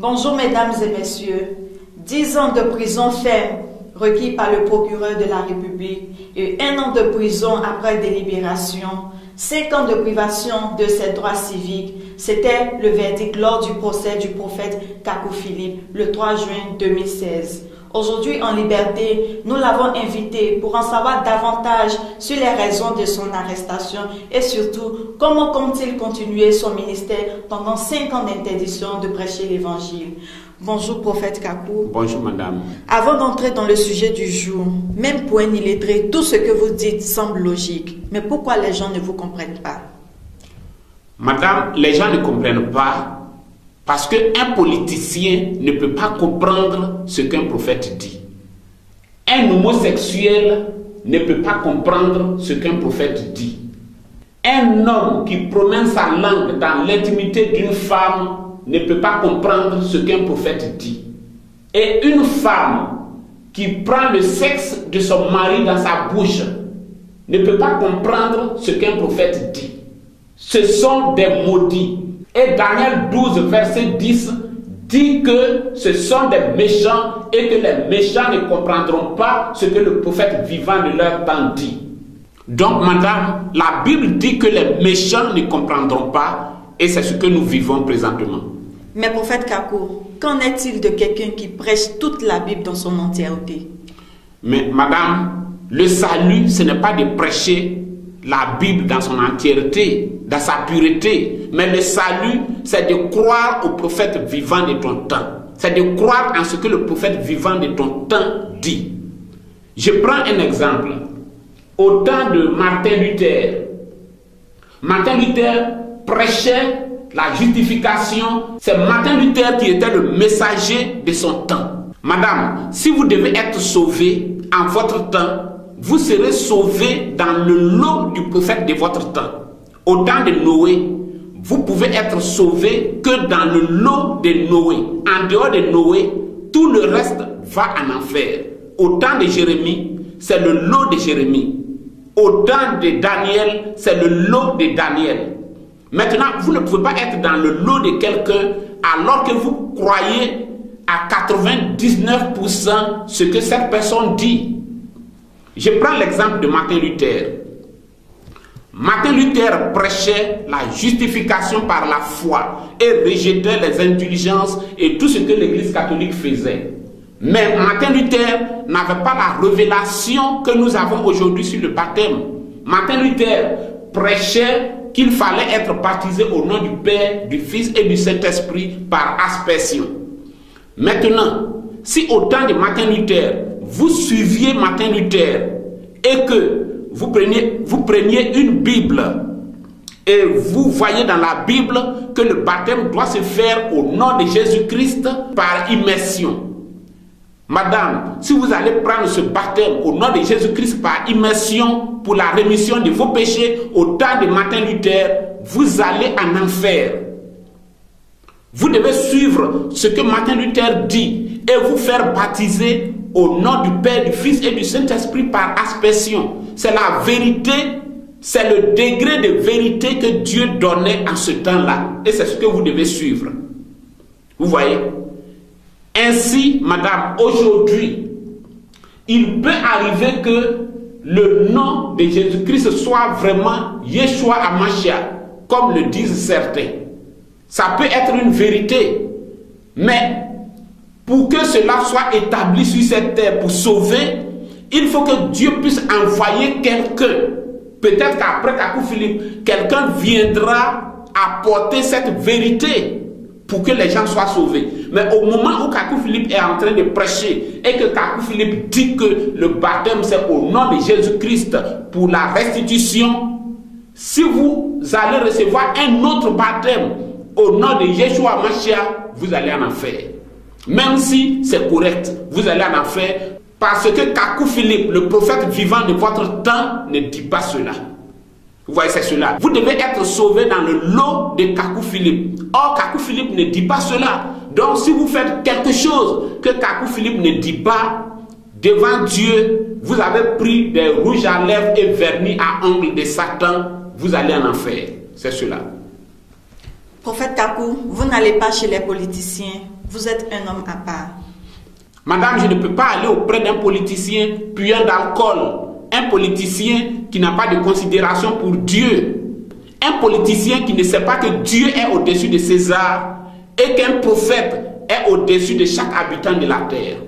Bonjour mesdames et messieurs. 10 ans de prison ferme requis par le procureur de la République et 1 an de prison après délibération, 5 ans de privation de ses droits civiques, c'était le verdict lors du procès du prophète Kakou Philippe le 3 juin 2016. Aujourd'hui en liberté, nous l'avons invité pour en savoir davantage sur les raisons de son arrestation et surtout comment compte-t-il continuer son ministère pendant 5 ans d'interdiction de prêcher l'évangile. Bonjour prophète Kakou. Bonjour madame. Avant d'entrer dans le sujet du jour, même pour un illettré, tout ce que vous dites semble logique. Mais pourquoi les gens ne vous comprennent pas? Madame, les gens ne comprennent pas parce qu'un politicien ne peut pas comprendre ce qu'un prophète dit. Un homosexuel ne peut pas comprendre ce qu'un prophète dit. Un homme qui promène sa langue dans l'intimité d'une femme ne peut pas comprendre ce qu'un prophète dit. Et une femme qui prend le sexe de son mari dans sa bouche ne peut pas comprendre ce qu'un prophète dit. Ce sont des maudits. Et Daniel 12, verset 10 dit que ce sont des méchants et que les méchants ne comprendront pas ce que le prophète vivant de leur temps dit. Donc, madame, la Bible dit que les méchants ne comprendront pas et c'est ce que nous vivons présentement. Mais prophète Kakou, qu'en est-il de quelqu'un qui prêche toute la Bible dans son entièreté? Mais madame, le salut, ce n'est pas de prêcher la Bible dans son entièreté, dans sa pureté. Mais le salut, c'est de croire au prophète vivant de ton temps. C'est de croire en ce que le prophète vivant de ton temps dit. Je prends un exemple. Au temps de Martin Luther prêchait la justification. C'est Martin Luther qui était le messager de son temps. Madame, si vous devez être sauvé en votre temps, vous serez sauvé dans le lot du prophète de votre temps. Au temps de Noé, vous pouvez être sauvé que dans le lot de Noé. En dehors de Noé, tout le reste va en enfer. Au temps de Jérémie, c'est le lot de Jérémie. Au temps de Daniel, c'est le lot de Daniel. Maintenant, vous ne pouvez pas être dans le lot de quelqu'un alors que vous croyez à 99% ce que cette personne dit. Je prends l'exemple de Martin Luther. Martin Luther prêchait la justification par la foi et rejetait les indulgences et tout ce que l'Église catholique faisait. Mais Martin Luther n'avait pas la révélation que nous avons aujourd'hui sur le baptême. Martin Luther prêchait qu'il fallait être baptisé au nom du Père, du Fils et du Saint-Esprit par aspersion. Maintenant, si au temps de Martin Luther, vous suiviez Martin Luther et que vous preniez une Bible et vous voyez dans la Bible que le baptême doit se faire au nom de Jésus-Christ par immersion. Madame, si vous allez prendre ce baptême au nom de Jésus-Christ par immersion pour la rémission de vos péchés au temps de Martin Luther, vous allez en enfer. Vous devez suivre ce que Martin Luther dit et vous faire baptiser au nom du Père, du Fils et du Saint-Esprit par aspersion. C'est la vérité, c'est le degré de vérité que Dieu donnait en ce temps-là. Et c'est ce que vous devez suivre. Vous voyez? Ainsi, madame, aujourd'hui, il peut arriver que le nom de Jésus-Christ soit vraiment Yeshua HaMashiach, comme le disent certains. Ça peut être une vérité, mais pour que cela soit établi sur cette terre pour sauver, il faut que Dieu puisse envoyer quelqu'un. Peut-être qu'après Kakou Philippe, quelqu'un viendra apporter cette vérité pour que les gens soient sauvés. Mais au moment où Kakou Philippe est en train de prêcher et que Kakou Philippe dit que le baptême c'est au nom de Jésus-Christ pour la restitution, si vous allez recevoir un autre baptême au nom de Yeshua HaMashiach, vous allez en enfer. Même si c'est correct, vous allez en enfer parce que Kakou Philippe, le prophète vivant de votre temps, ne dit pas cela. Vous voyez, c'est cela. Vous devez être sauvé dans le lot de Kakou Philippe. Or, Kakou Philippe ne dit pas cela. Donc, si vous faites quelque chose que Kakou Philippe ne dit pas, devant Dieu, vous avez pris des rouges à lèvres et vernis à ongles de Satan, vous allez en enfer. C'est cela. Prophète Kakou, vous n'allez pas chez les politiciens Vous êtes un homme à part. Madame, je ne peux pas aller auprès d'un politicien puant d'alcool, un politicien qui n'a pas de considération pour Dieu, un politicien qui ne sait pas que Dieu est au-dessus de César et qu'un prophète est au-dessus de chaque habitant de la terre.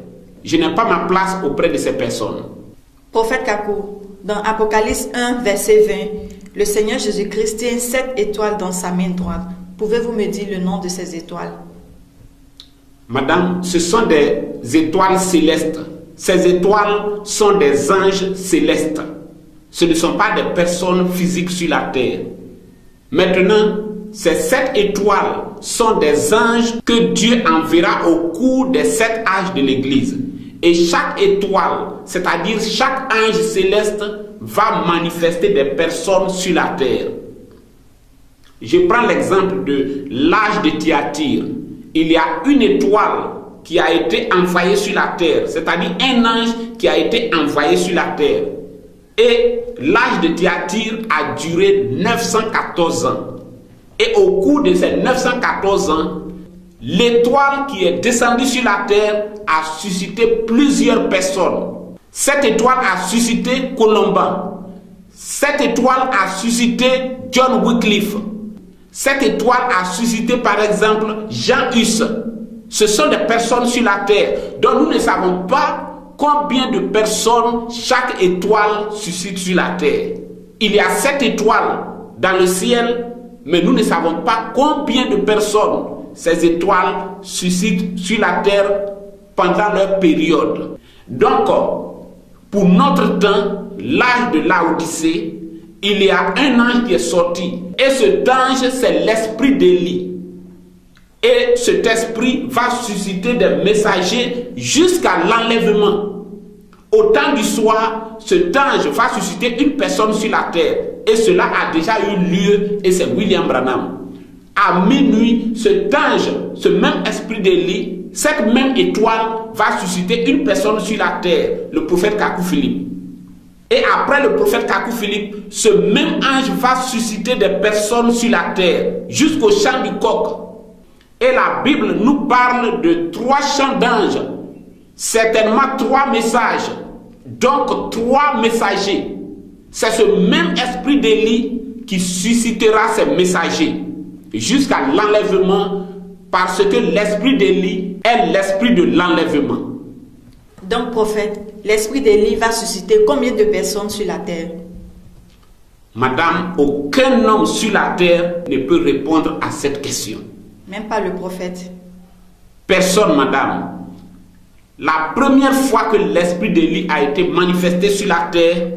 Je n'ai pas ma place auprès de ces personnes. Prophète Kakou, dans Apocalypse 1, verset 20, le Seigneur Jésus-Christ tient 7 étoiles dans sa main droite. Pouvez-vous me dire le nom de ces étoiles? Madame, ce sont des étoiles célestes. Ces étoiles sont des anges célestes. Ce ne sont pas des personnes physiques sur la terre. Maintenant, ces 7 étoiles sont des anges que Dieu enverra au cours des 7 âges de l'Église. Et chaque étoile, c'est-à-dire chaque ange céleste, va manifester des personnes sur la terre. Je prends l'exemple de l'âge de Thyatire. Il y a une étoile qui a été envoyée sur la terre, c'est-à-dire un ange qui a été envoyé sur la terre. Et l'âge de Thyatire a duré 914 ans. Et au cours de ces 914 ans, l'étoile qui est descendue sur la terre a suscité plusieurs personnes. Cette étoile a suscité Colomban. Cette étoile a suscité John Wycliffe. Cette étoile a suscité par exemple Jean Hus. Ce sont des personnes sur la terre dont nous ne savons pas combien de personnes chaque étoile suscite sur la terre. Il y a 7 étoiles dans le ciel, mais nous ne savons pas combien de personnes ces étoiles suscitent sur la terre pendant leur période. Donc, pour notre temps, l'âge de Laodicée, il y a un ange qui est sorti. Et cet ange, c'est l'esprit d'Élie. Et cet esprit va susciter des messagers jusqu'à l'enlèvement. Au temps du soir, cet ange va susciter une personne sur la terre. Et cela a déjà eu lieu, et c'est William Branham. À minuit, cet ange, ce même esprit d'Élie, cette même étoile va susciter une personne sur la terre, le prophète Kakou Philippe. Et après le prophète Kakou Philippe, ce même ange va susciter des personnes sur la terre, jusqu'au chant du coq. Et la Bible nous parle de 3 chants d'anges, certainement 3 messages, donc 3 messagers. C'est ce même esprit d'Élie qui suscitera ces messagers jusqu'à l'enlèvement, parce que l'esprit d'Élie est l'esprit de l'enlèvement. Donc, prophète, l'esprit d'Élie va susciter combien de personnes sur la terre? Madame, aucun homme sur la terre ne peut répondre à cette question. Même pas le prophète. Personne, madame. La première fois que l'esprit d'Élie a été manifesté sur la terre,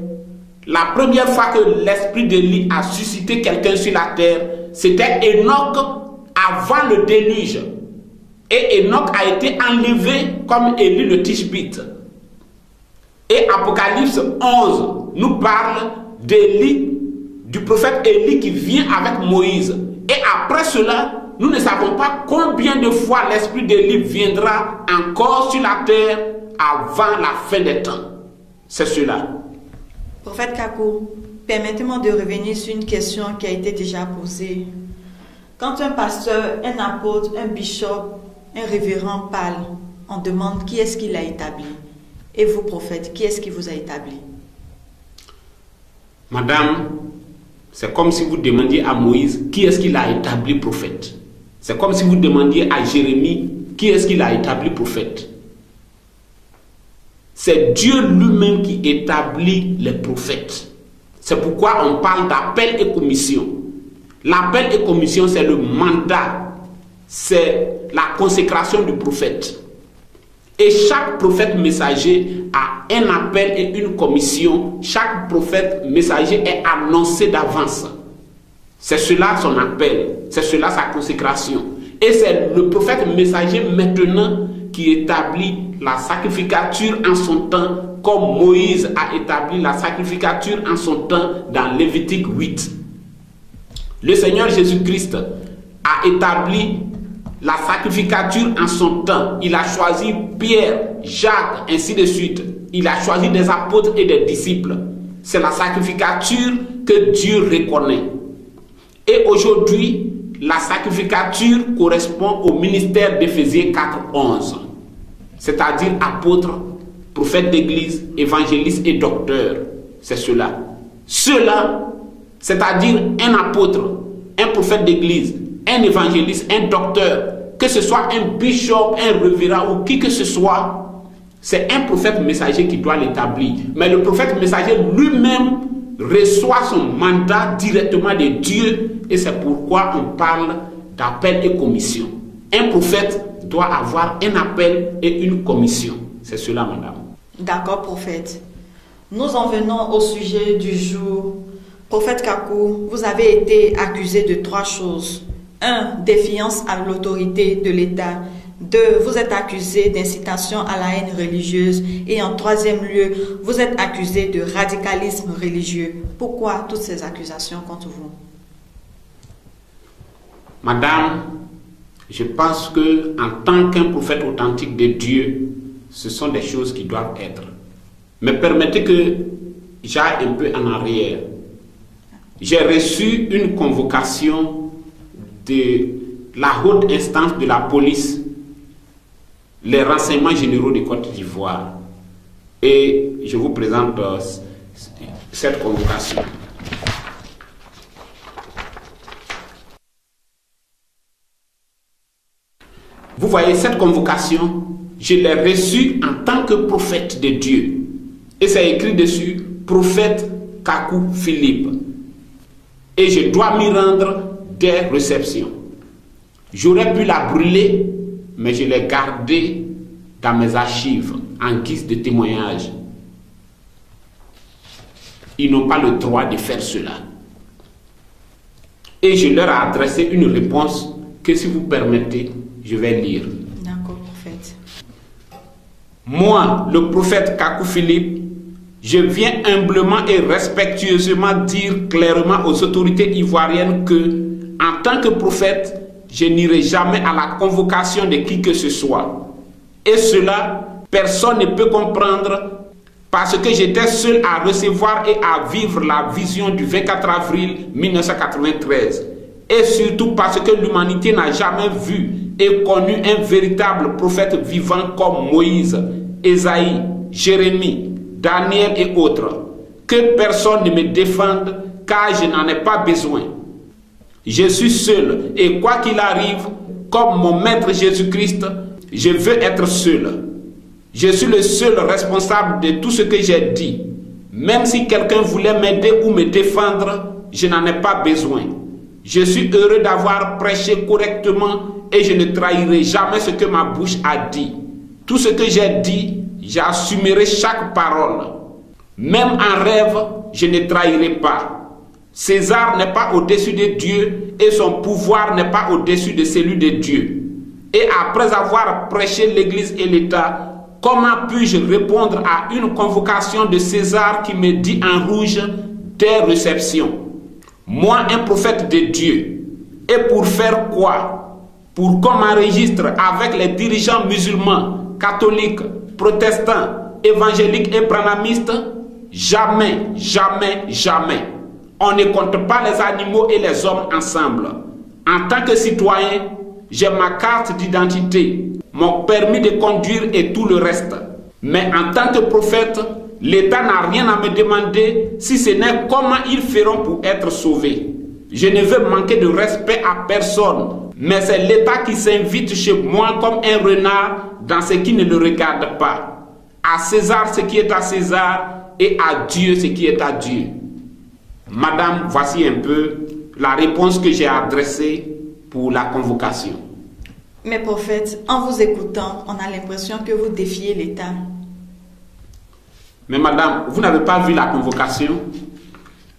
la première fois que l'esprit d'Élie a suscité quelqu'un sur la terre, c'était Enoch avant le déluge. Et Enoch a été enlevé comme Élie le Tishbite. Et Apocalypse 11 nous parle d'Élie, du prophète Élie qui vient avec Moïse. Et après cela, nous ne savons pas combien de fois l'esprit d'Élie viendra encore sur la terre avant la fin des temps. C'est cela. Prophète Kakou, permettez-moi de revenir sur une question qui a été déjà posée. Quand un pasteur, un apôtre, un bishop, un révérend parle, on demande qui est-ce qui l'a établi. Et vous, prophète, qui est-ce qui vous a établi? Madame, c'est comme si vous demandiez à Moïse qui est-ce qui l'a établi prophète. C'est comme si vous demandiez à Jérémie qui est-ce qui l'a établi prophète. C'est Dieu lui-même qui établit les prophètes. C'est pourquoi on parle d'appel et commission. L'appel et commission, c'est le mandat, c'est la consécration du prophète. Et chaque prophète messager a un appel et une commission. Chaque prophète messager est annoncé d'avance. C'est cela son appel, c'est cela sa consécration. Et c'est le prophète messager maintenant qui établit la sacrificature en son temps, comme Moïse a établi la sacrificature en son temps dans Lévitique 8. Le Seigneur Jésus-Christ a établi la sacrificature en son temps. Il a choisi Pierre, Jacques, ainsi de suite. Il a choisi des apôtres et des disciples. C'est la sacrificature que Dieu reconnaît. Et aujourd'hui, la sacrificature correspond au ministère d'Éphésiens 4:11, c'est-à-dire apôtre, prophète d'église, évangéliste et docteur. C'est cela. Cela, c'est-à-dire un apôtre, un prophète d'église, un évangéliste, un docteur, que ce soit un bishop, un révérend ou qui que ce soit, c'est un prophète messager qui doit l'établir. Mais le prophète messager lui-même reçoit son mandat directement de Dieu et c'est pourquoi on parle d'appel et commission. Un prophète doit avoir un appel et une commission. C'est cela, madame. D'accord, prophète. Nous en venons au sujet du jour. Prophète Kakou, vous avez été accusé de 3 choses. 1. Défiance à l'autorité de l'État. 2. Vous êtes accusé d'incitation à la haine religieuse. Et en 3e lieu, vous êtes accusé de radicalisme religieux. Pourquoi toutes ces accusations contre vous? Madame, je pense que en tant qu'un prophète authentique de Dieu, ce sont des choses qui doivent être. Mais permettez que j'aille un peu en arrière. J'ai reçu une convocation de la haute instance de la police, les renseignements généraux de Côte d'Ivoire. Et je vous présente cette convocation. Vous voyez, cette convocation, je l'ai reçue en tant que prophète de Dieu. Et c'est écrit dessus, prophète Kakou Philippe. Et je dois m'y rendre des réceptions. J'aurais pu la brûler, mais je l'ai gardée dans mes archives en guise de témoignage. Ils n'ont pas le droit de faire cela. Et je leur ai adressé une réponse que, si vous permettez, je vais lire. D'accord, prophète. Moi, le prophète Kakou Philippe, je viens humblement et respectueusement dire clairement aux autorités ivoiriennes que, en tant que prophète, je n'irai jamais à la convocation de qui que ce soit. Et cela, personne ne peut comprendre parce que j'étais seul à recevoir et à vivre la vision du 24 avril 1993. Et surtout parce que l'humanité n'a jamais vu et connu un véritable prophète vivant comme Moïse, Ésaïe, Jérémie, Daniel et autres. Que personne ne me défende car je n'en ai pas besoin. Je suis seul et quoi qu'il arrive, comme mon maître Jésus-Christ, je veux être seul. Je suis le seul responsable de tout ce que j'ai dit. Même si quelqu'un voulait m'aider ou me défendre, je n'en ai pas besoin. Je suis heureux d'avoir prêché correctement et je ne trahirai jamais ce que ma bouche a dit. Tout ce que j'ai dit, j'assumerai chaque parole. Même en rêve, je ne trahirai pas. César n'est pas au-dessus de Dieu et son pouvoir n'est pas au-dessus de celui de Dieu. Et après avoir prêché l'Église et l'État, comment puis-je répondre à une convocation de César qui me dit en rouge des réceptions? Moi, un prophète de Dieu. Et pour faire quoi? Pour qu'on m'enregistre avec les dirigeants musulmans, catholiques, protestants, évangéliques et branhamistes? Jamais, jamais, jamais. On ne compte pas les animaux et les hommes ensemble. En tant que citoyen, j'ai ma carte d'identité, mon permis de conduire et tout le reste. Mais en tant que prophète, l'État n'a rien à me demander si ce n'est comment ils feront pour être sauvés. Je ne veux manquer de respect à personne, mais c'est l'État qui s'invite chez moi comme un renard dans ce qui ne le regarde pas. À César ce qui est à César et à Dieu ce qui est à Dieu. Madame, voici un peu la réponse que j'ai adressée pour la convocation. Mais prophète, en vous écoutant, on a l'impression que vous défiez l'État. Mais madame, vous n'avez pas vu la convocation?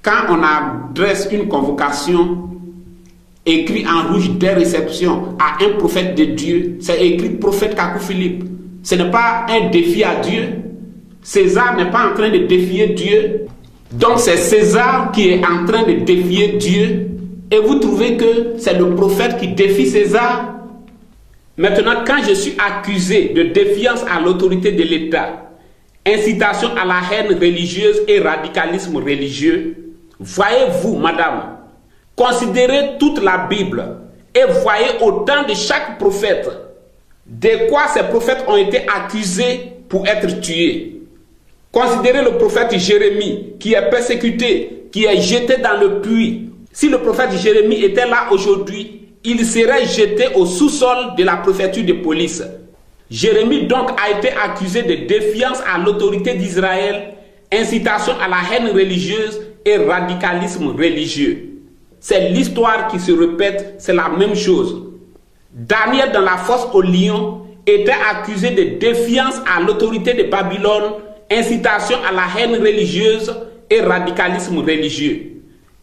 Quand on adresse une convocation, écrit en rouge des réceptions à un prophète de Dieu, c'est écrit prophète Kakou Philippe. Ce n'est pas un défi à Dieu. César n'est pas en train de défier Dieu. Donc c'est César qui est en train de défier Dieu. Et vous trouvez que c'est le prophète qui défie César? Maintenant, quand je suis accusé de défiance à l'autorité de l'État, incitation à la haine religieuse et radicalisme religieux, voyez-vous, madame, considérez toute la Bible et voyez au temps de chaque prophète de quoi ces prophètes ont été accusés pour être tués. Considérez le prophète Jérémie qui est persécuté, qui est jeté dans le puits. Si le prophète Jérémie était là aujourd'hui, il serait jeté au sous-sol de la préfecture de police. Jérémie donc a été accusé de défiance à l'autorité d'Israël, incitation à la haine religieuse et radicalisme religieux. C'est l'histoire qui se répète, c'est la même chose. Daniel dans la fosse au lion était accusé de défiance à l'autorité de Babylone, incitation à la haine religieuse et radicalisme religieux.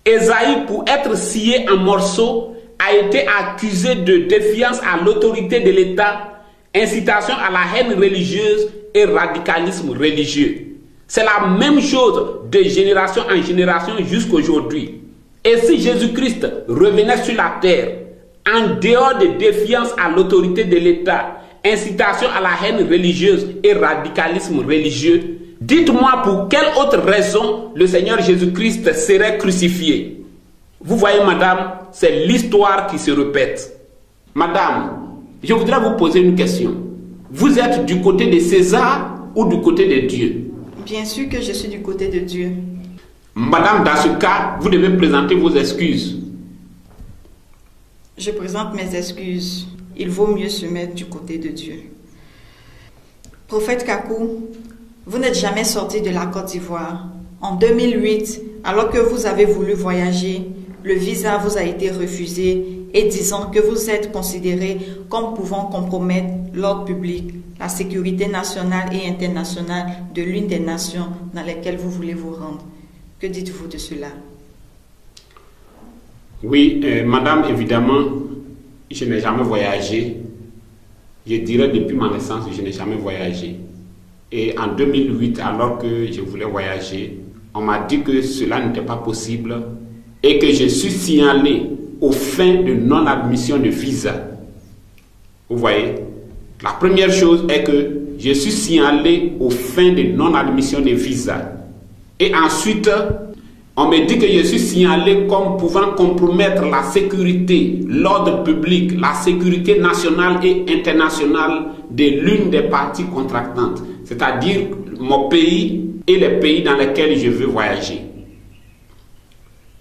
Ésaïe, pour être scié en morceaux, a été accusé de défiance à l'autorité de l'État, incitation à la haine religieuse et radicalisme religieux. C'est la même chose de génération en génération jusqu'aujourd'hui. Et si Jésus-Christ revenait sur la terre, en dehors de défiance à l'autorité de l'État, incitation à la haine religieuse et radicalisme religieux, dites-moi pour quelle autre raison le Seigneur Jésus-Christ serait crucifié. Vous voyez, madame, c'est l'histoire qui se répète. Madame, je voudrais vous poser une question. Vous êtes du côté de César ou du côté de Dieu? Bien sûr que je suis du côté de Dieu. Madame, dans ce cas, vous devez présenter vos excuses. Je présente mes excuses. Il vaut mieux se mettre du côté de Dieu. Prophète Kakou, vous n'êtes jamais sorti de la Côte d'Ivoire. En 2008, alors que vous avez voulu voyager, le visa vous a été refusé et disant que vous êtes considéré comme pouvant compromettre l'ordre public, la sécurité nationale et internationale de l'une des nations dans lesquelles vous voulez vous rendre. Que dites-vous de cela? Oui, madame, évidemment, je n'ai jamais voyagé. Je dirais depuis ma naissance, je n'ai jamais voyagé. Et en 2008, alors que je voulais voyager, on m'a dit que cela n'était pas possible et que je suis signalé aux fins de non-admission de visa. Vous voyez, la première chose est que je suis signalé aux fins de non-admission de visa. Et ensuite, on me dit que je suis signalé comme pouvant compromettre la sécurité, l'ordre public, la sécurité nationale et internationale de l'une des parties contractantes, c'est-à-dire mon pays et les pays dans lesquels je veux voyager.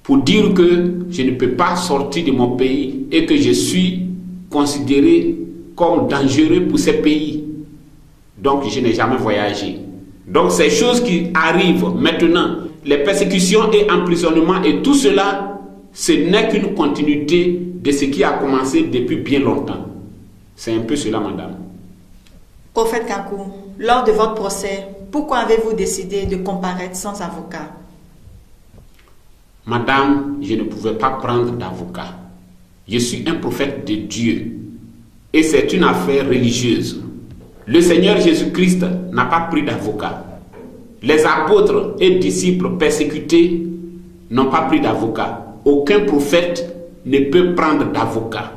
Pour dire que je ne peux pas sortir de mon pays et que je suis considéré comme dangereux pour ces pays. Donc je n'ai jamais voyagé. Donc ces choses qui arrivent maintenant, les persécutions et emprisonnements et tout cela, ce n'est qu'une continuité de ce qui a commencé depuis bien longtemps. C'est un peu cela, madame. Prophète Kakou, lors de votre procès, pourquoi avez-vous décidé de comparaître sans avocat? Madame, je ne pouvais pas prendre d'avocat. Je suis un prophète de Dieu et c'est une affaire religieuse. Le Seigneur Jésus-Christ n'a pas pris d'avocat. Les apôtres et disciples persécutés n'ont pas pris d'avocat. Aucun prophète ne peut prendre d'avocat.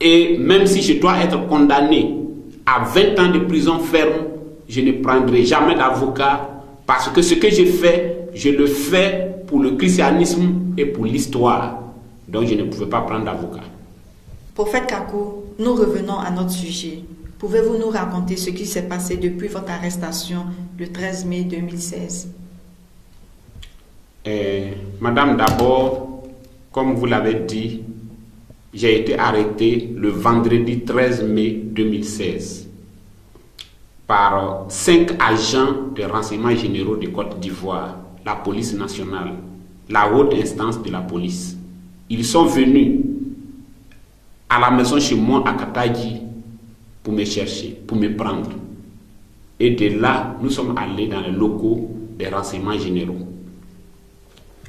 Et même si je dois être condamné à 20 ans de prison ferme, je ne prendrai jamais d'avocat parce que ce que je fais, je le fais pour le christianisme et pour l'histoire. Donc je ne pouvais pas prendre d'avocat. Prophète Kakou, nous revenons à notre sujet. Pouvez-vous nous raconter ce qui s'est passé depuis votre arrestation le 13 mai 2016? Madame, d'abord, comme vous l'avez dit, j'ai été arrêté le vendredi 13 mai 2016 par 5 agents de renseignements généraux de Côte d'Ivoire, la police nationale, la haute instance de la police. Ils sont venus à la maison chez moi à Katagi pour me chercher, pour me prendre. Et de là, nous sommes allés dans les locaux des renseignements généraux.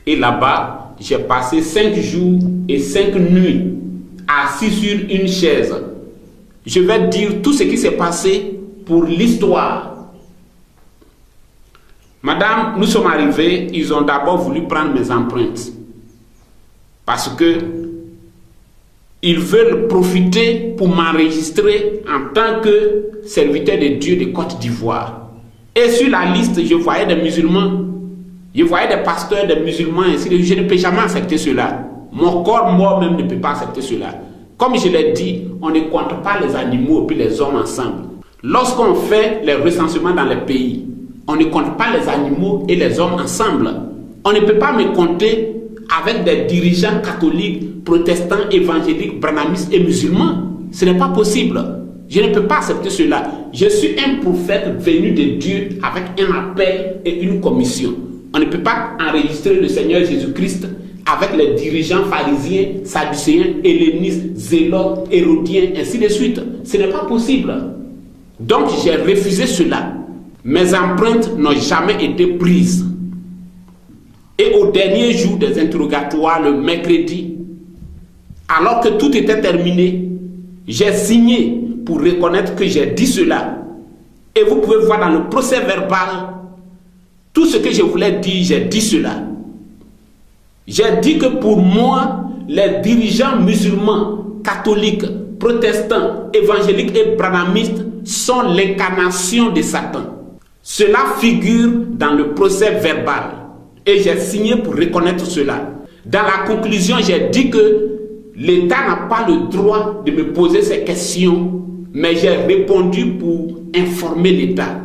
Et là-bas, j'ai passé 5 jours et 5 nuits assis sur une chaise. Je vais dire tout ce qui s'est passé pour l'histoire. Madame, nous sommes arrivés, ils ont d'abord voulu prendre mes empreintes. Parce que ils veulent profiter pour m'enregistrer en tant que serviteur de Dieu de Côte d'Ivoire. Et sur la liste, je voyais des musulmans, je voyais des pasteurs, des musulmans, ainsi de suite. Je ne peux jamais accepter cela. Mon corps mort même ne peut pas accepter cela. Comme je l'ai dit, on ne compte pas les animaux et les hommes ensemble. Lorsqu'on fait les recensements dans les pays, on ne compte pas les animaux et les hommes ensemble. On ne peut pas me compter avec des dirigeants catholiques, protestants, évangéliques, branhamistes et musulmans. Ce n'est pas possible. Je ne peux pas accepter cela. Je suis un prophète venu de Dieu avec un appel et une commission. On ne peut pas enregistrer le Seigneur Jésus-Christ avec les dirigeants pharisiens, sadducéens, hellénistes, zélotes, hérodiens, ainsi de suite. Ce n'est pas possible. Donc j'ai refusé cela. Mes empreintes n'ont jamais été prises. Et au dernier jour des interrogatoires, le mercredi, alors que tout était terminé, j'ai signé pour reconnaître que j'ai dit cela. Et vous pouvez voir dans le procès verbal, tout ce que je voulais dire, j'ai dit cela. J'ai dit que pour moi, les dirigeants musulmans, catholiques, protestants, évangéliques et branhamistes sont l'incarnation de Satan. Cela figure dans le procès verbal. Et j'ai signé pour reconnaître cela. Dans la conclusion, j'ai dit que l'État n'a pas le droit de me poser ces questions, mais j'ai répondu pour informer l'État.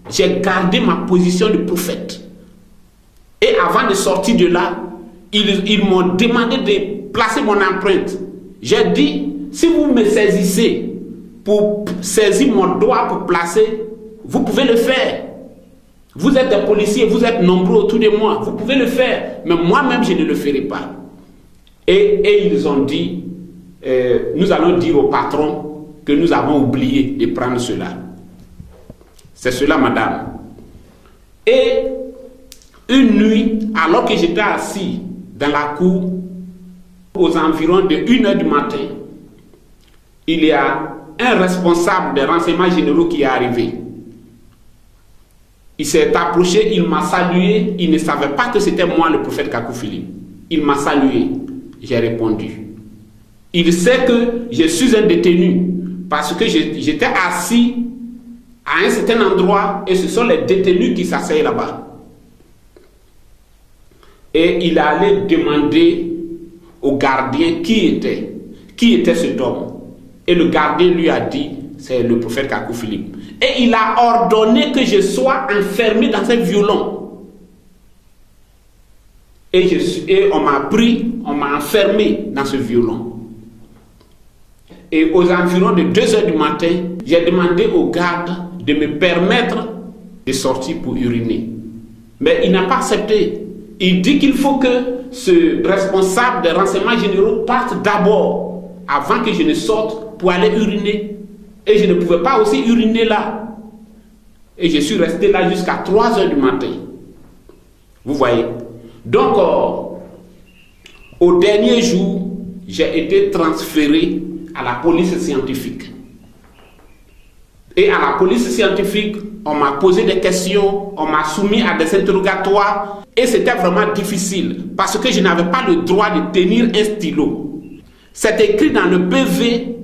J'ai gardé ma position de prophète. Et avant de sortir de là, ils m'ont demandé de placer mon empreinte. J'ai dit, si vous me saisissez pour saisir mon doigt pour placer, vous pouvez le faire. Vous êtes des policiers, vous êtes nombreux autour de moi, vous pouvez le faire. Mais moi-même, je ne le ferai pas. Et ils ont dit, nous allons dire au patron que nous avons oublié de prendre cela. C'est cela, madame. Et une nuit, alors que j'étais assis dans la cour, aux environs de 1h du matin, il y a un responsable des renseignements généraux qui est arrivé. Il s'est approché, il m'a salué, il ne savait pas que c'était moi le prophète Kakou Philippe. Il m'a salué, j'ai répondu. Il sait que je suis un détenu parce que j'étais assis à un certain endroit et ce sont les détenus qui s'asseyent là-bas. Et il allait demander au gardien qui était cet homme. Et le gardien lui a dit, c'est le prophète Kakou Philippe. Et il a ordonné que je sois enfermé dans un violon. Et on m'a pris, on m'a enfermé dans ce violon. Et aux environs de 2h du matin, j'ai demandé au garde de me permettre de sortir pour uriner. Mais il n'a pas accepté. Il dit qu'il faut que ce responsable des renseignements généraux parte d'abord, avant que je ne sorte pour aller uriner. Et je ne pouvais pas aussi uriner là. Et je suis resté là jusqu'à 3h du matin. Vous voyez. Donc, au dernier jour, j'ai été transféré à la police scientifique. Et à la police scientifique, on m'a posé des questions, on m'a soumis à des interrogatoires. Et c'était vraiment difficile parce que je n'avais pas le droit de tenir un stylo. C'est écrit dans le PV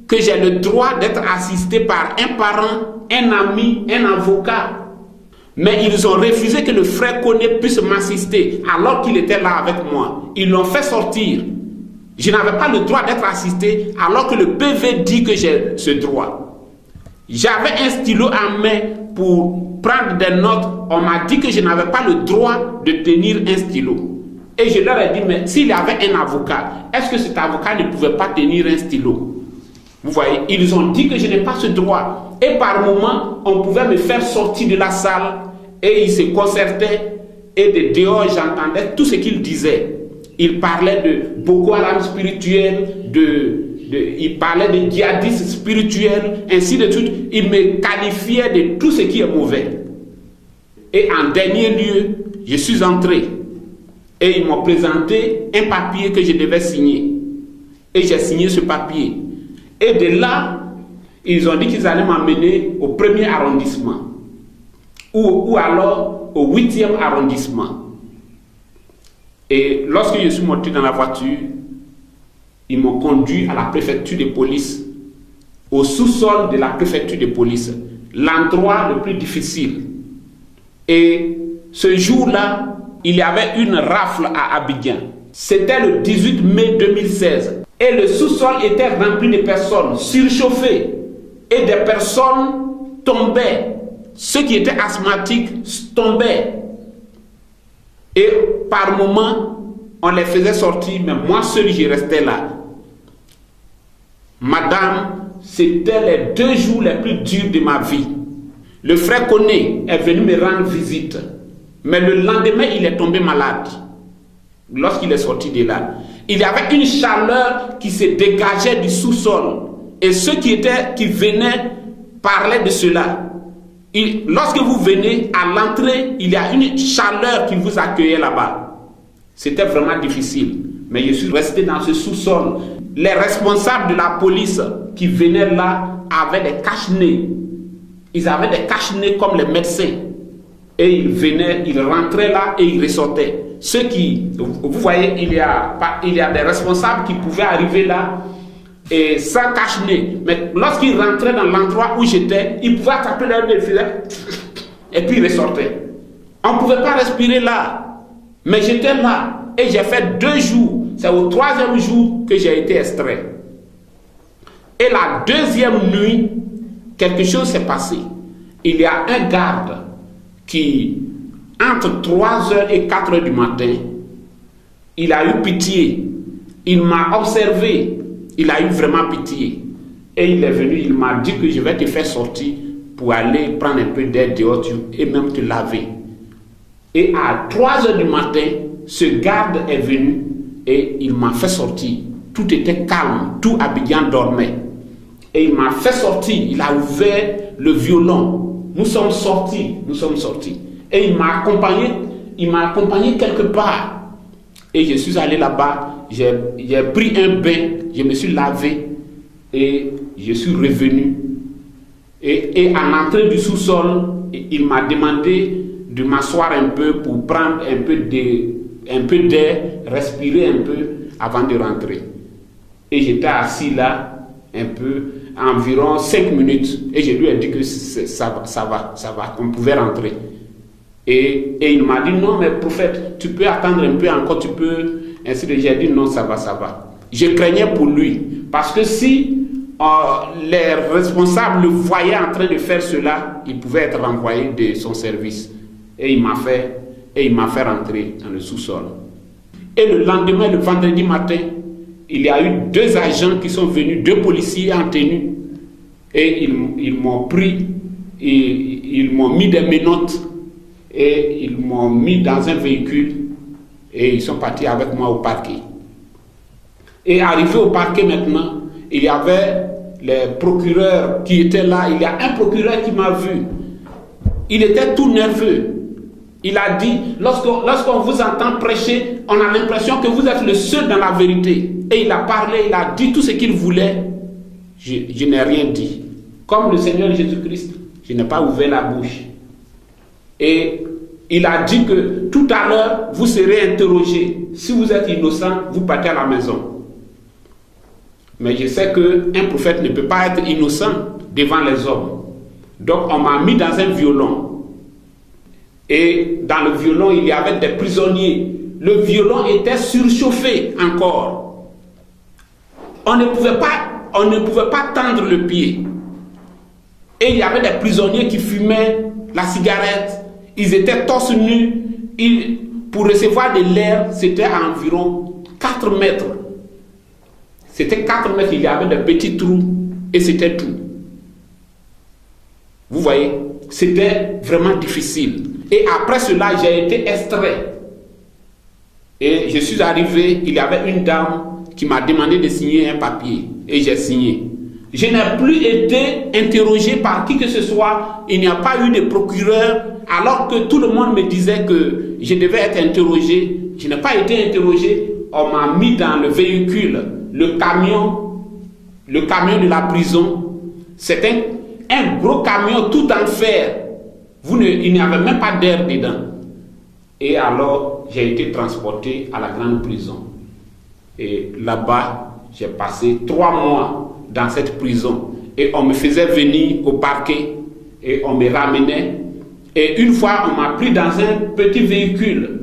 que j'ai le droit d'être assisté par un parent, un ami, un avocat. Mais ils ont refusé que le frère Koné puisse m'assister alors qu'il était là avec moi. Ils l'ont fait sortir. Je n'avais pas le droit d'être assisté alors que le PV dit que j'ai ce droit. J'avais un stylo en main pour prendre des notes. On m'a dit que je n'avais pas le droit de tenir un stylo. Et je leur ai dit, mais s'il y avait un avocat, est-ce que cet avocat ne pouvait pas tenir un stylo? Vous voyez, ils ont dit que je n'ai pas ce droit. Et par moments, on pouvait me faire sortir de la salle et ils se concertaient. Et de dehors, j'entendais tout ce qu'ils disaient. Ils parlaient de Boko Haram spirituel, ils parlaient de djihadistes spirituels, ainsi de suite. Ils me qualifiaient de tout ce qui est mauvais. Et en dernier lieu, je suis entré. Et ils m'ont présenté un papier que je devais signer. Et j'ai signé ce papier. Et de là, ils ont dit qu'ils allaient m'emmener au 1er arrondissement. Ou alors au 8e arrondissement. Et lorsque je suis monté dans la voiture, ils m'ont conduit à la préfecture de police, au sous-sol de la préfecture de police, l'endroit le plus difficile. Et ce jour-là, il y avait une rafle à Abidjan. C'était le 18 mai 2016. Et le sous-sol était rempli de personnes surchauffées. Et des personnes tombaient. Ceux qui étaient asthmatiques tombaient. Et par moments, on les faisait sortir, mais moi seul, j'y restais là. Madame, c'était les 2 jours les plus durs de ma vie. Le frère Koné est venu me rendre visite. Mais le lendemain, il est tombé malade. Lorsqu'il est sorti de là, il y avait une chaleur qui se dégageait du sous-sol. Et ceux qui venaient parlaient de cela. Lorsque vous venez à l'entrée, il y a une chaleur qui vous accueillait là-bas. C'était vraiment difficile. Mais je suis resté dans ce sous-sol. Les responsables de la police qui venaient là avaient des cache-nez. Ils avaient des cache-nez comme les médecins. Et ils venaient, ils rentraient là et ils ressortaient. Ceux qui, vous voyez, il y a des responsables qui pouvaient arriver là et sans cache-nez. Mais lorsqu'ils rentraient dans l'endroit où j'étais, ils pouvaient attraper leur nez et puis ils ressortaient. On ne pouvait pas respirer là. Mais j'étais là et j'ai fait 2 jours. C'est au 3e jour que j'ai été extrait. Et la 2e nuit, quelque chose s'est passé. Il y a un garde qui, entre 3h et 4h du matin, il a eu pitié. Il m'a observé. Il a eu vraiment pitié. Et il est venu, il m'a dit que je vais te faire sortir pour aller prendre un peu d'air dehors et même te laver. Et à 3h du matin, ce garde est venu et il m'a fait sortir. Tout était calme, tout Abidjan dormait. Et il m'a fait sortir, il a ouvert le violon. Nous sommes sortis. Et il m'a accompagné quelque part. Et je suis allé là-bas, j'ai pris un bain, je me suis lavé et je suis revenu. Et à l'entrée du sous-sol, il m'a demandé de m'asseoir un peu pour prendre un peu d'air, respirer un peu avant de rentrer. Et j'étais assis là, un peu, environ 5 minutes. Et je lui ai dit que ça va, on pouvait rentrer. Et il m'a dit, non, mais prophète, tu peux attendre un peu encore, tu peux, ainsi de suite. J'ai dit, non, ça va. Je craignais pour lui. Parce que si les responsables le voyaient en train de faire cela, il pouvait être renvoyé de son service. Et il m'a fait rentrer dans le sous-sol. Et le lendemain, le vendredi matin, il y a eu 2 agents qui sont venus, 2 policiers en tenue. Et ils m'ont pris, et ils m'ont mis des menottes, et ils m'ont mis dans un véhicule, et ils sont partis avec moi au parquet. Et arrivé au parquet maintenant, il y avait les procureurs qui étaient là. Il y a un procureur qui m'a vu. Il était tout nerveux. Il a dit, lorsqu'on vous entend prêcher, on a l'impression que vous êtes le seul dans la vérité. Et il a parlé, il a dit tout ce qu'il voulait. Je n'ai rien dit. Comme le Seigneur Jésus-Christ, je n'ai pas ouvert la bouche. Et il a dit que tout à l'heure, vous serez interrogé. Si vous êtes innocent, vous partez à la maison. Mais je sais qu'un prophète ne peut pas être innocent devant les hommes. Donc on m'a mis dans un violon. Et dans le violon, il y avait des prisonniers. Le violon était surchauffé encore. On ne pouvait pas tendre le pied. Et il y avait des prisonniers qui fumaient la cigarette. Ils étaient torse nus. Pour recevoir de l'air, c'était à environ 4 mètres. C'était 4 mètres, il y avait des petits trous. Et c'était tout. Vous voyez, c'était vraiment difficile. Et après cela, j'ai été extrait. Et je suis arrivé, il y avait une dame qui m'a demandé de signer un papier. Et j'ai signé. Je n'ai plus été interrogé par qui que ce soit. Il n'y a pas eu de procureur. Alors que tout le monde me disait que je devais être interrogé. Je n'ai pas été interrogé. On m'a mis dans le véhicule, le camion de la prison. C'était un gros camion tout en fer. Il n'y avait même pas d'air dedans. Et alors, j'ai été transporté à la grande prison. Et là-bas, j'ai passé 3 mois dans cette prison. Et on me faisait venir au parquet. Et on me ramenait. Et une fois, on m'a pris dans un petit véhicule.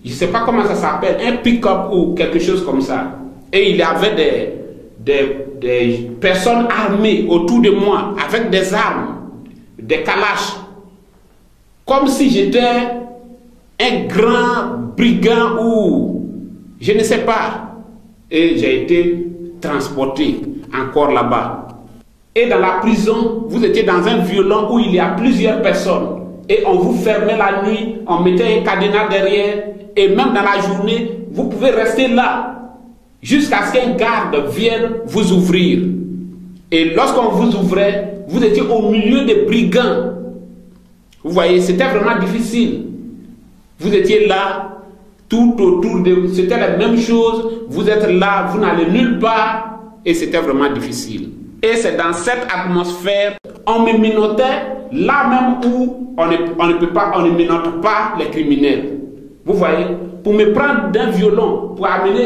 Je ne sais pas comment ça s'appelle. Un pick-up ou quelque chose comme ça. Et il y avait des personnes armées autour de moi avec des armes, des calaches, comme si j'étais un grand brigand ou je ne sais pas. Et j'ai été transporté encore là-bas. Et dans la prison, vous étiez dans un violon où il y a plusieurs personnes. Et on vous fermait la nuit, on mettait un cadenas derrière. Et même dans la journée, vous pouvez rester là jusqu'à ce qu'un garde vienne vous ouvrir. Et lorsqu'on vous ouvrait, vous étiez au milieu des brigands. Vous voyez, c'était vraiment difficile. Vous étiez là, tout autour de vous, c'était la même chose. Vous êtes là, vous n'allez nulle part. Et c'était vraiment difficile. Et c'est dans cette atmosphère, on me menotait là même où on ne menote pas les criminels. Vous voyez, pour me prendre d'un violon, pour aller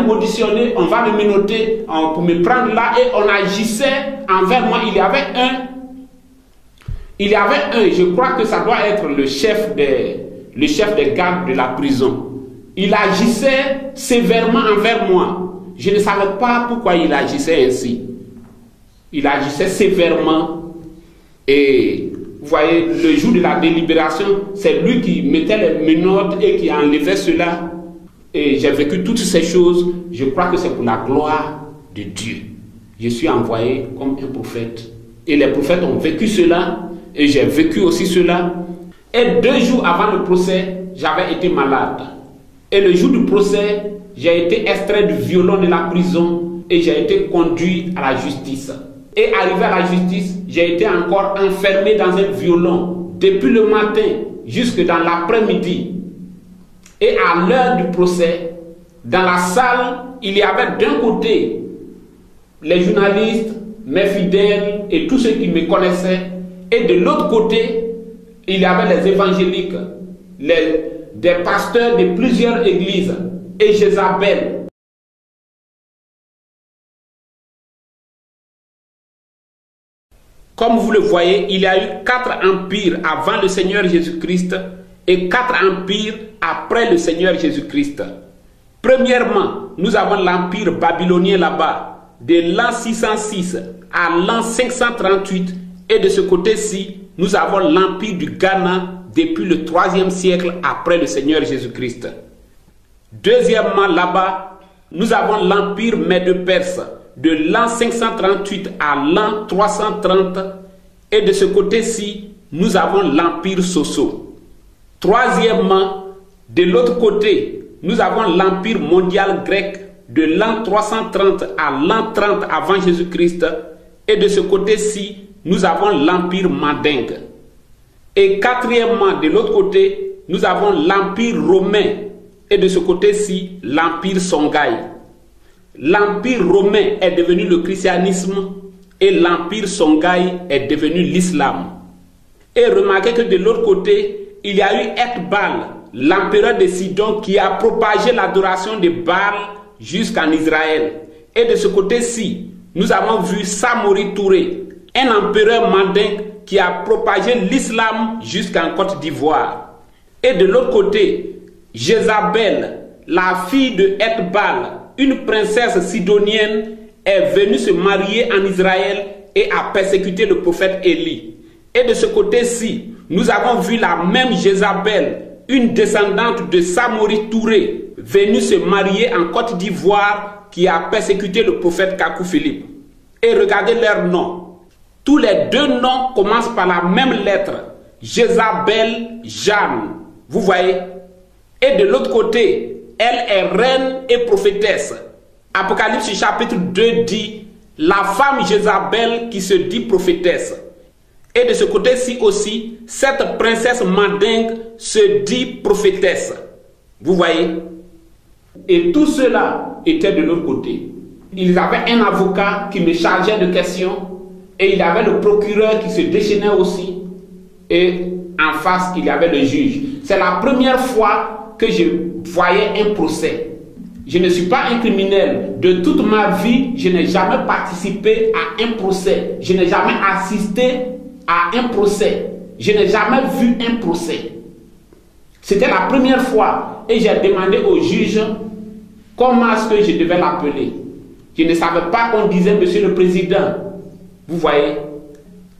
m'auditionner, on va me menoter, pour me prendre là, et on agissait envers moi. Il y avait un, je crois que ça doit être le chef des gardes de la prison. Il agissait sévèrement envers moi. Je ne savais pas pourquoi il agissait ainsi. Il agissait sévèrement. Et vous voyez, le jour de la délibération, c'est lui qui mettait les menottes et qui enlevait cela. Et j'ai vécu toutes ces choses. Je crois que c'est pour la gloire de Dieu. Je suis envoyé comme un prophète. Et les prophètes ont vécu cela. Et j'ai vécu aussi cela. Et 2 jours avant le procès, j'avais été malade. Et le jour du procès, j'ai été extrait du violon de la prison et j'ai été conduit à la justice. Et arrivé à la justice, j'ai été encore enfermé dans un violon depuis le matin jusque dans l'après-midi. Et à l'heure du procès, dans la salle, il y avait d'un côté les journalistes, mes fidèles et tous ceux qui me connaissaient. Et de l'autre côté, il y avait les évangéliques, des pasteurs de plusieurs églises. Et Jézabel. Comme vous le voyez, il y a eu 4 empires avant le Seigneur Jésus-Christ et 4 empires après le Seigneur Jésus-Christ. Premièrement, nous avons l'empire babylonien là-bas, de l'an 606 à l'an 538. Et de ce côté-ci, nous avons l'empire du Ghana depuis le 3e siècle après le Seigneur Jésus-Christ. Deuxièmement, là-bas, nous avons l'empire Mède-Perse de l'an 538 à l'an 330. Et de ce côté-ci, nous avons l'empire Soso. Troisièmement, de l'autre côté, nous avons l'empire mondial grec de l'an 330 à l'an 30 avant Jésus-Christ. Et de ce côté-ci, nous avons l'empire Mandingue. Et quatrièmement, de l'autre côté, nous avons l'empire romain. Et de ce côté-ci, l'empire Songhai. L'empire romain est devenu le christianisme et l'empire Songhai est devenu l'islam. Et remarquez que de l'autre côté, il y a eu Ethbal, l'empereur de Sidon, qui a propagé l'adoration de Baal jusqu'en Israël. Et de ce côté-ci, nous avons vu Samori Touré, un empereur mandingue qui a propagé l'islam jusqu'en Côte d'Ivoire. Et de l'autre côté, Jézabel, la fille de Ethbal, une princesse sidonienne, est venue se marier en Israël et a persécuté le prophète Élie. Et de ce côté-ci, nous avons vu la même Jézabel, une descendante de Samori Touré, venue se marier en Côte d'Ivoire, qui a persécuté le prophète Kakou Philippe. Et regardez leurs noms. Tous les 2 noms commencent par la même lettre. Jézabel, Jeanne. Vous voyez? Et de l'autre côté, elle est reine et prophétesse. Apocalypse chapitre 2 dit, la femme Jézabel qui se dit prophétesse. Et de ce côté-ci aussi, cette princesse mandingue se dit prophétesse. Vous voyez? Et tout cela était de l'autre côté. Ils avaient un avocat qui me chargeait de questions. Et il y avait le procureur qui se déchaînait aussi. Et en face, il y avait le juge. C'est la première fois que je voyais un procès. Je ne suis pas un criminel. De toute ma vie, je n'ai jamais participé à un procès. Je n'ai jamais assisté à un procès. Je n'ai jamais vu un procès. C'était la première fois. Et j'ai demandé au juge comment est-ce que je devais l'appeler. Je ne savais pas qu'on disait Monsieur le Président. Vous voyez?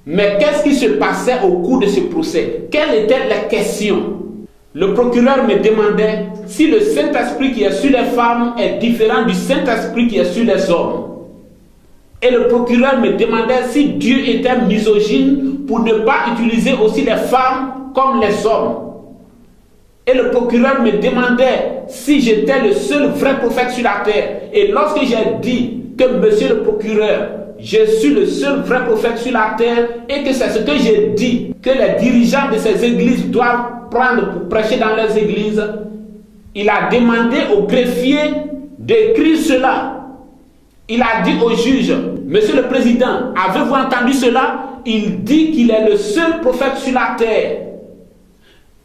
Mais qu'est-ce qui se passait au cours de ce procès? Quelles étaient les questions? Le procureur me demandait si le Saint-Esprit qui est sur les femmes est différent du Saint-Esprit qui est sur les hommes. Et le procureur me demandait si Dieu était misogyne pour ne pas utiliser aussi les femmes comme les hommes. Et le procureur me demandait si j'étais le seul vrai prophète sur la terre. Et lorsque j'ai dit que monsieur le procureur, je suis le seul vrai prophète sur la terre et que c'est ce que j'ai dit, que les dirigeants de ces églises doivent prendre pour prêcher dans leurs églises, il a demandé au greffier d'écrire cela. Il a dit au juge, monsieur le président, avez-vous entendu cela? Il dit qu'il est le seul prophète sur la terre.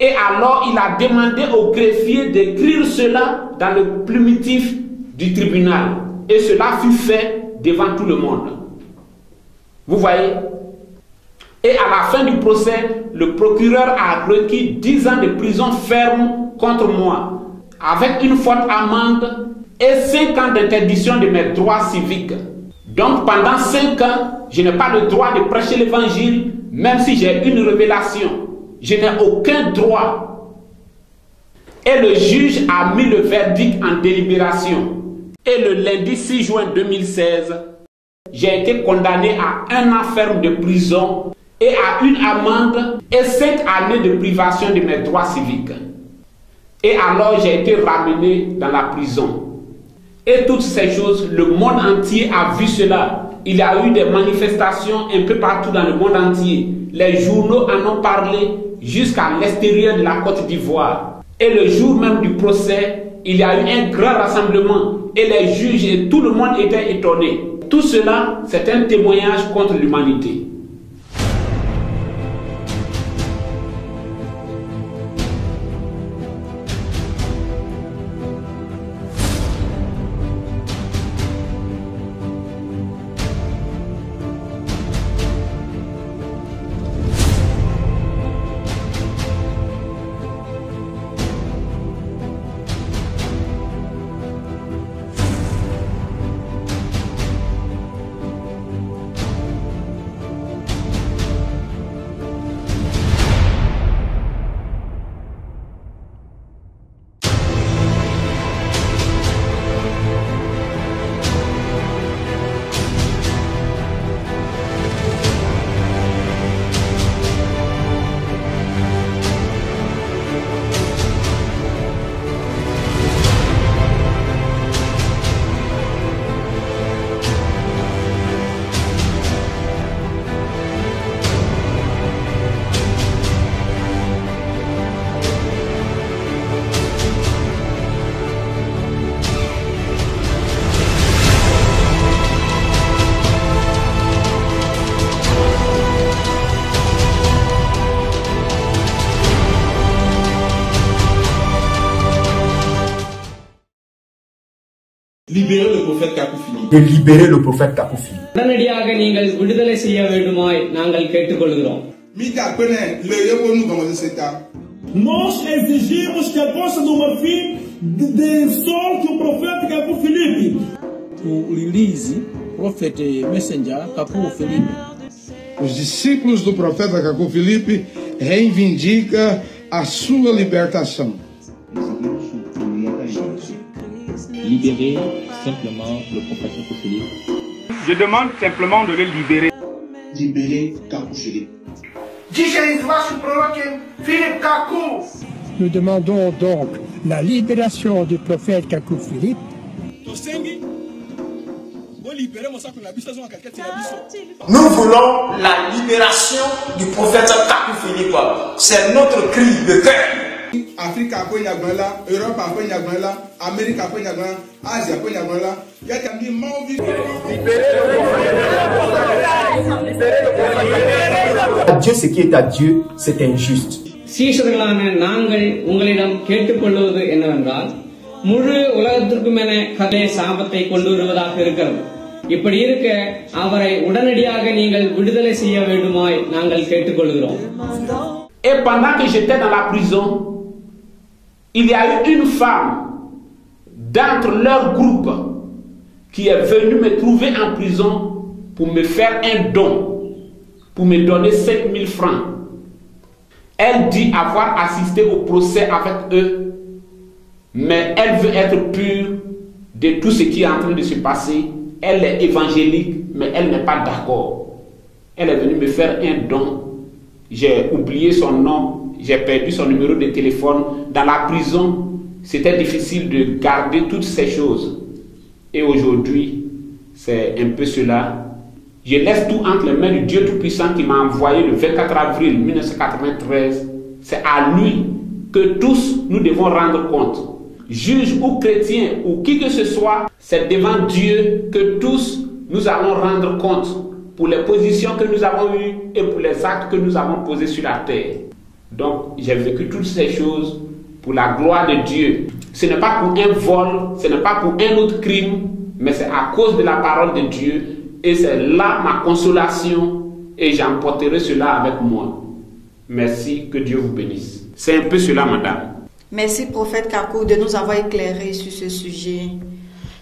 Et alors il a demandé au greffier d'écrire cela dans le plumitif du tribunal. Et cela fut fait devant tout le monde. Vous voyez? Et à la fin du procès, le procureur a requis 10 ans de prison ferme contre moi, avec une forte amende et 5 ans d'interdiction de mes droits civiques. Donc pendant 5 ans, je n'ai pas le droit de prêcher l'évangile, même si j'ai une révélation. Je n'ai aucun droit. Et le juge a mis le verdict en délibération. Et le lundi 6 juin 2016, j'ai été condamné à 1 an ferme de prison et à une amende et 5 années de privation de mes droits civiques. Et alors j'ai été ramené dans la prison. Et toutes ces choses, le monde entier a vu cela. Il y a eu des manifestations un peu partout dans le monde entier. Les journaux en ont parlé jusqu'à l'extérieur de la Côte d'Ivoire. Et le jour même du procès, il y a eu un grand rassemblement. Et les juges et tout le monde était étonné. Tout cela, c'est un témoignage contre l'humanité. Libérer le prophète Kakou Philippe. De libérer le prophète Kakou Philippe. Nós exigimos que possa numa fim de solte o profeta Kakou Philippe. To release prophet messenger Kakou Philippe. Os discípulos do profeta Kakou Philippe reivindicam a sua libertação. Libérer simplement le prophète Kakou Philippe. Je demande simplement de le libérer. Libérer Kakou Philippe. Nous demandons donc la libération du prophète Kakou Philippe. Nous voulons la libération du prophète Kakou Philippe. C'est notre cri de cœur. Afrique apoie Nyagwala, Europe apoie Nyagwala, Amérique apoie Nyagwala, Asie apoie Nyagwala. Il y a des gens qui À Dieu, ce qui est à Dieu, c'est injuste. சீஷர்களான நாங்கள் உங்களிடம் கேட்டுக்கொள்வது என்னவென்றால் முழு உலகத்திற்கும் என கதை சாபத்தை கொண்டு வருவதாக இருக்கிறது. இப்படி இருக்க அவரை உடனடியாக நீங்கள் விடுதலை செய்ய வேண்டுமாய் நாங்கள் கேட்டுக்கொள்கிறோம். Et pendant que j'étais dans la prison, il y a eu une femme d'entre leur groupe qui est venue me trouver en prison pour me faire un don, pour me donner 5 000 francs. Elle dit avoir assisté au procès avec eux, mais elle veut être pure de tout ce qui est en train de se passer. Elle est évangélique, mais elle n'est pas d'accord. Elle est venue me faire un don. J'ai oublié son nom, j'ai perdu son numéro de téléphone. Dans la prison, c'était difficile de garder toutes ces choses. Et aujourd'hui, c'est un peu cela. Je laisse tout entre les mains du Dieu Tout-Puissant qui m'a envoyé le 24 avril 1993. C'est à lui que tous nous devons rendre compte. Juges ou chrétiens ou qui que ce soit, c'est devant Dieu que tous nous allons rendre compte pour les positions que nous avons eues et pour les actes que nous avons posés sur la terre. Donc, j'ai vécu toutes ces choses pour la gloire de Dieu. Ce n'est pas pour un vol, ce n'est pas pour un autre crime, mais c'est à cause de la parole de Dieu. Et c'est là ma consolation et j'emporterai cela avec moi. Merci, que Dieu vous bénisse. C'est un peu cela, madame. Merci, prophète Kakou, de nous avoir éclairé sur ce sujet.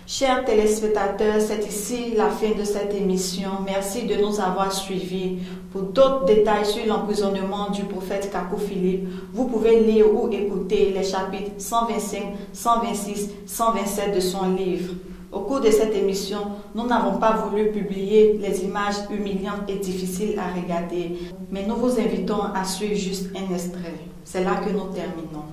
Chers téléspectateurs, c'est ici la fin de cette émission. Merci de nous avoir suivis. Pour d'autres détails sur l'emprisonnement du prophète Kakou Philippe, vous pouvez lire ou écouter les chapitres 125, 126, 127 de son livre. Au cours de cette émission, nous n'avons pas voulu publier les images humiliantes et difficiles à regarder, mais nous vous invitons à suivre juste un extrait. C'est là que nous terminons.